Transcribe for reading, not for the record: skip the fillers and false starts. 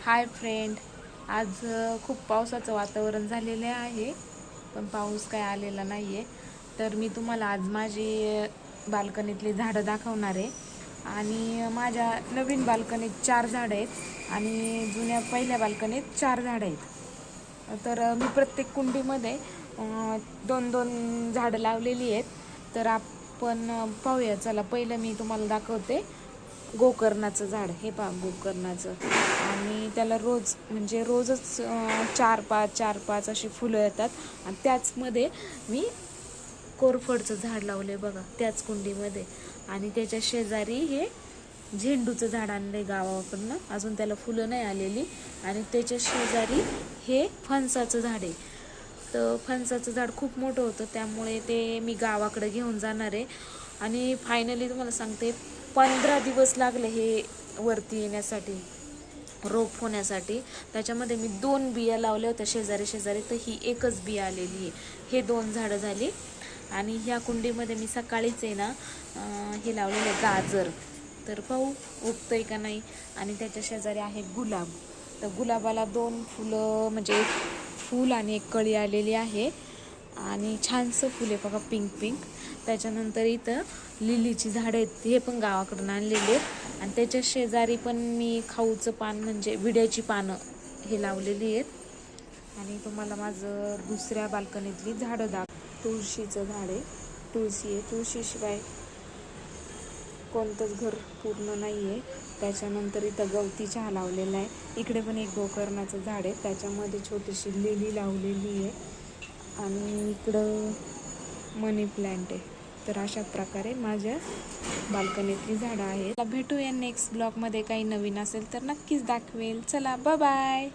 Hi friend. आज खूप पावसाचं वातावरण झालेलं आहे, पण पाऊस काय आलेला नाही आहे. तर मी तुम्हाला आज माझी बाल्कनीतली झाडं दाखवणार आहे. आणि माझ्या नवीन बाल्कनीत 4 झाडं आहेत आणि जुन्या पहिल्या बाल्कनीत 4 झाडं आहेत. तर मी प्रत्येक कुंडीमध्ये 2-2 झाडं लावलेली आहेत. तर आपण पाहूया. चला, पहिलं मी तुम्हाला दाखवते गोकर्णाचं झाड. हे पहा, गोकर्णाचं. आणि त्याला रोजच 4-5 अशी फुलं येतात. आणि त्याचमध्ये मी कोरफडचं झाड लावले बघा, त्याच कुंडीमध्ये. आणि त्याच्या शेजारी हे झेंडूचं झाड आणलंय गावाकडनं, अजून त्याला फुलं नाही आलेली. आणि त्याच्या शेजारी हे फणसाचं झाड आहे. तर फणसाचं झाड खूप मोठं होतं, त्यामुळे ते मी गावाकडे घेऊन जाणार आहे. आणि फायनली तुम्हाला सांगते, 15 दिवस लागले हे वरती येण्यासाठी, रोप होण्यासाठी. त्याच्यामध्ये मी 2 बिया लावल्या होत्या शेजारी, तर ही एकच बिया आलेली आहे. हे 2 झाडं झाली. आणि ह्या कुंडीमध्ये मी सकाळीच आहे ना हे लावलेलं आहे गाजर. तर पाहू उगतंय का नाही. आणि त्याच्या शेजारी आहे गुलाब. तर गुलाबाला 2 फुलं, म्हणजे एक फूल आणि एक कळी आलेली आहे. आणि छानसं फुले बघा, पिंक. त्याच्यानंतर इथं लिलीची झाडं आहेत, हे पण गावाकडून आणलेली आहेत. आणि त्याच्या शेजारी पण मी खाऊचं पान, म्हणजे विड्याची पानं, हे लावलेली आहेत. आणि तुम्हाला माझं दुसऱ्या बाल्कनीतली झाडं तुळशीचं झाड आहे. तुळशी आहे, तुळशीशिवाय कोणतंच घर पूर्ण नाही आहे. त्याच्यानंतर इथं गवती चहा लावलेला आहे. इकडे पण एक गोकर्णाचं झाड आहे, त्याच्यामध्ये छोटीशी लिली लावलेली आहे. आणि इकडं मनी प्लॅन्ट आहे. तर अशा प्रकारे माझ्या बाल्कनीतली झाडं आहेत. भेटूया नेक्स्ट ब्लॉगमध्ये. काही नवीन असेल तर नक्कीच दाखवेल. चला, बाय बाय.